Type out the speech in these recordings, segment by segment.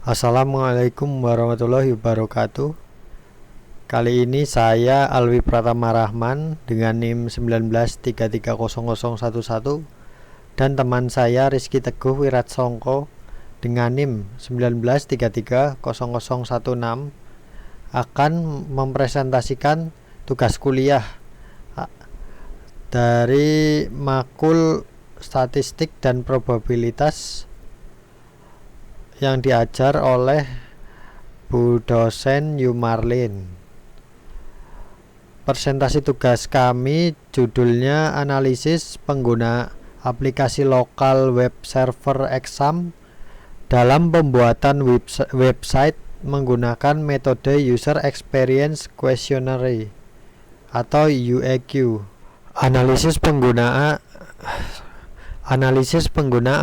Assalamualaikum warahmatullahi wabarakatuh. Kali ini saya Alwi Pratama Rahman dengan NIM 19330011 dan teman saya Rizky Teguh Wiratsongko dengan NIM 19330016 akan mempresentasikan tugas kuliah dari makul statistik dan probabilitas yang diajar oleh Bu dosen Yumarlin. Presentasi tugas kami judulnya analisis pengguna aplikasi lokal web server exam dalam pembuatan website menggunakan metode User Experience Questionnaire atau UEQ. Analisis pengguna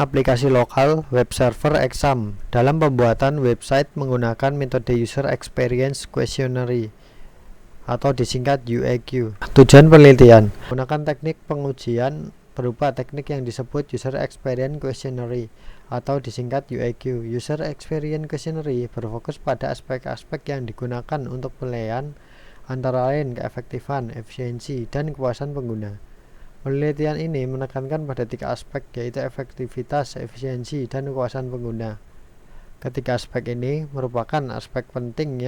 aplikasi lokal web server exam dalam pembuatan website menggunakan metode User Experience Questionnaire atau disingkat UEQ. Tujuan penelitian menggunakan teknik pengujian berupa teknik yang disebut User Experience Questionnaire atau disingkat UEQ. User Experience Questionnaire berfokus pada aspek-aspek yang digunakan untuk penilaian antara lain keefektifan, efisiensi, dan kepuasan pengguna. Penelitian ini menekankan pada 3 aspek, yaitu efektivitas, efisiensi, dan kepuasan pengguna. Ketiga aspek ini merupakan aspek penting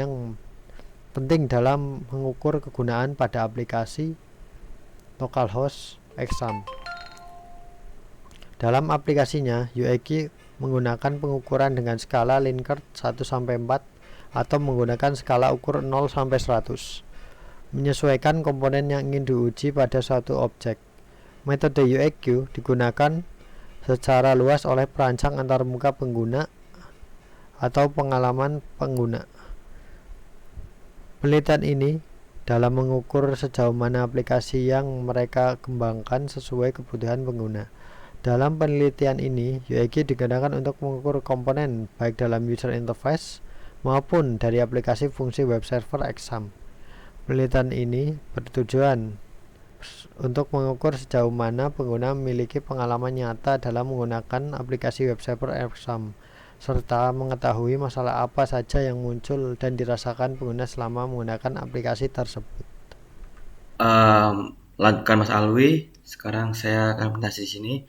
dalam mengukur kegunaan pada aplikasi localhost exam. Dalam aplikasinya, UEQ menggunakan pengukuran dengan skala Likert 1-4 atau menggunakan skala ukur 0-100, menyesuaikan komponen yang ingin diuji pada suatu objek. Metode UEQ digunakan secara luas oleh perancang antarmuka pengguna atau pengalaman pengguna. Penelitian ini dalam mengukur sejauh mana aplikasi yang mereka kembangkan sesuai kebutuhan pengguna. Dalam penelitian ini, UEQ digunakan untuk mengukur komponen baik dalam user interface maupun dari aplikasi fungsi web server exam. Penelitian ini bertujuan untuk mengukur sejauh mana pengguna memiliki pengalaman nyata dalam menggunakan aplikasi web server exam, serta mengetahui masalah apa saja yang muncul dan dirasakan pengguna selama menggunakan aplikasi tersebut. Lanjutkan Mas Alwi, sekarang saya akan presentasi di sini.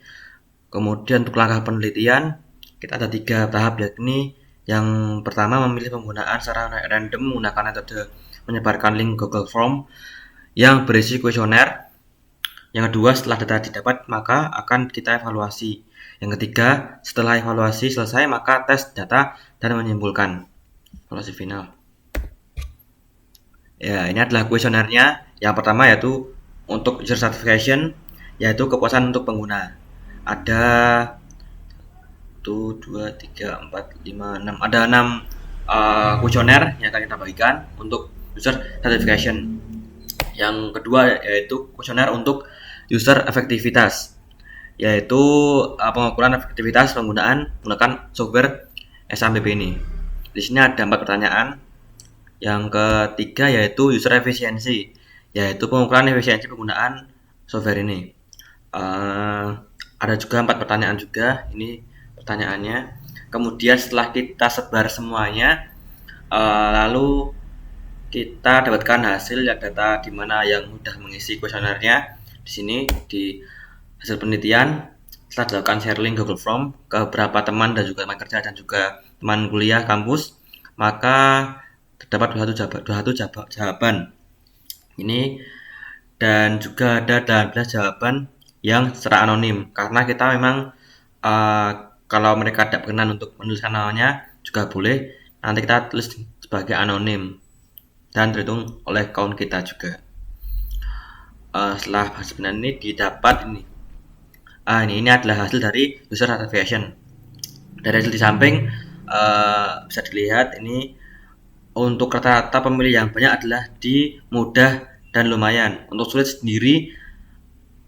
Kemudian untuk langkah penelitian, kita ada 3 tahap, yakni yang pertama memilih penggunaan secara random menggunakan metode menyebarkan link Google Form yang berisi kuesioner. Yang kedua, setelah data didapat maka akan kita evaluasi. Yang ketiga, setelah evaluasi selesai maka tes data dan menyimpulkan evaluasi final. Ya, ini adalah kuesionernya. Yang pertama yaitu untuk user satisfaction, yaitu kepuasan untuk pengguna. Ada 1, 2, 3, 4, 5, 6. Ada 6 kuesioner yang akan kita bagikan untuk user satisfaction. Yang kedua yaitu kuesioner untuk user efektivitas, yaitu pengukuran efektivitas penggunaan menggunakan software SAMPP ini. Di sini ada 4 pertanyaan. Yang ketiga yaitu user efisiensi, yaitu pengukuran efisiensi penggunaan software ini. Ada juga 4 pertanyaan juga, ini pertanyaannya. Kemudian setelah kita sebar semuanya, lalu kita dapatkan hasil yang data di mana yang mudah mengisi kuesionernya. Di sini di hasil penelitian setelah dilakukan share link Google Form ke beberapa teman dan juga teman kerja dan juga teman kuliah kampus, maka terdapat 21 jawaban ini, dan juga ada 18 jawaban yang secara anonim, karena kita memang kalau mereka tidak berkenan untuk menuliskan namanya juga boleh, nanti kita tulis sebagai anonim dan terhitung oleh account kita juga. Setelah hasil penelitian ini didapat ini adalah hasil dari user satisfaction. Dari hasil di samping bisa dilihat ini untuk rata-rata pemilih yang banyak adalah di mudah dan lumayan. Untuk sulit sendiri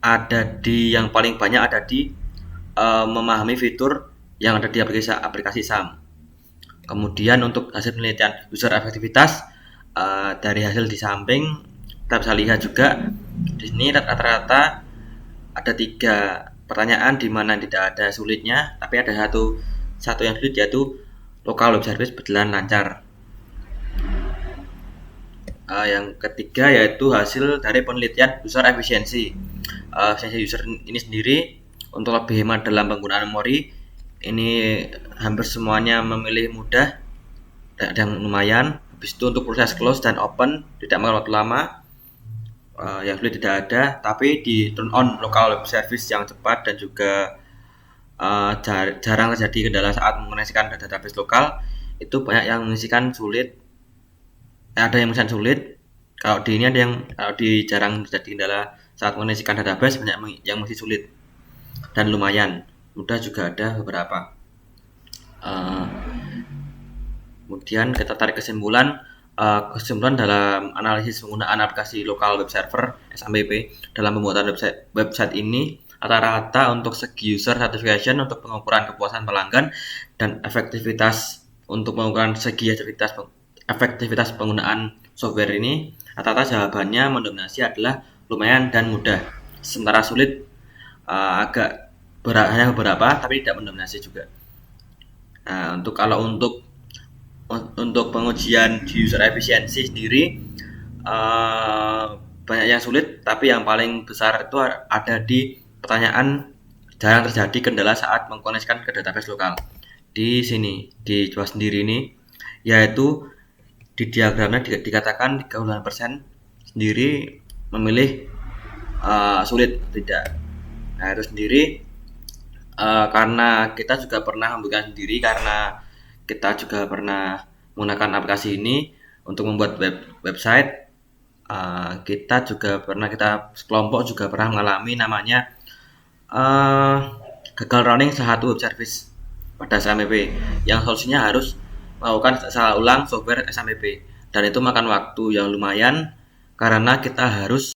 ada di yang paling banyak ada di memahami fitur yang ada di aplikasi SAM. Kemudian untuk hasil penelitian user efektivitas, dari hasil di samping kita bisa lihat juga di sini rata-rata ada 3 pertanyaan di mana tidak ada sulitnya, tapi ada satu yang sulit, yaitu lokal web service berjalan lancar. Yang ketiga yaitu hasil dari penelitian user efisiensi. Efisiensi user ini sendiri untuk lebih hemat dalam penggunaan memori, ini hampir semuanya memilih mudah dan lumayan. Habis itu untuk proses close dan open tidak makan waktu lama, yang sulit tidak ada, tapi di turn on local web service yang cepat dan juga jarang terjadi kendala saat mengoneksikan database lokal. Itu banyak yang mengisikan sulit, ada yang misalnya sulit. Kalau di ini ada yang, kalau di jarang terjadi kendala saat mengoneksikan database, banyak yang masih sulit dan lumayan mudah juga ada beberapa. Kemudian kita tarik kesimpulan. Kesimpulan dalam analisis penggunaan aplikasi lokal web server SMBP dalam pembuatan website ini, rata-rata untuk segi user satisfaction untuk pengukuran kepuasan pelanggan dan efektivitas untuk pengukuran segi efektivitas penggunaan software ini, rata-rata jawabannya mendominasi adalah lumayan dan mudah. Sementara sulit agak hanya beberapa tapi tidak mendominasi juga. Nah, untuk pengujian di user efisiensi sendiri, banyak yang sulit, tapi yang paling besar itu ada di pertanyaan jarang terjadi kendala saat mengkoneksikan ke database lokal. Di sini di coba sendiri ini, yaitu di diagramnya dikatakan 39% sendiri memilih sulit tidak. Nah, itu sendiri karena kita juga pernah membuktikan sendiri, karena kita juga pernah menggunakan aplikasi ini untuk membuat website. Kita sekelompok juga pernah mengalami namanya gagal running salah satu web service pada SMBP, yang solusinya harus melakukan salah ulang software SMBP, dan itu makan waktu yang lumayan karena kita harus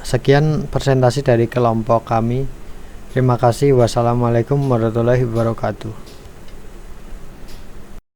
Sekian presentasi dari kelompok kami. Terima kasih. Wassalamualaikum warahmatullahi wabarakatuh.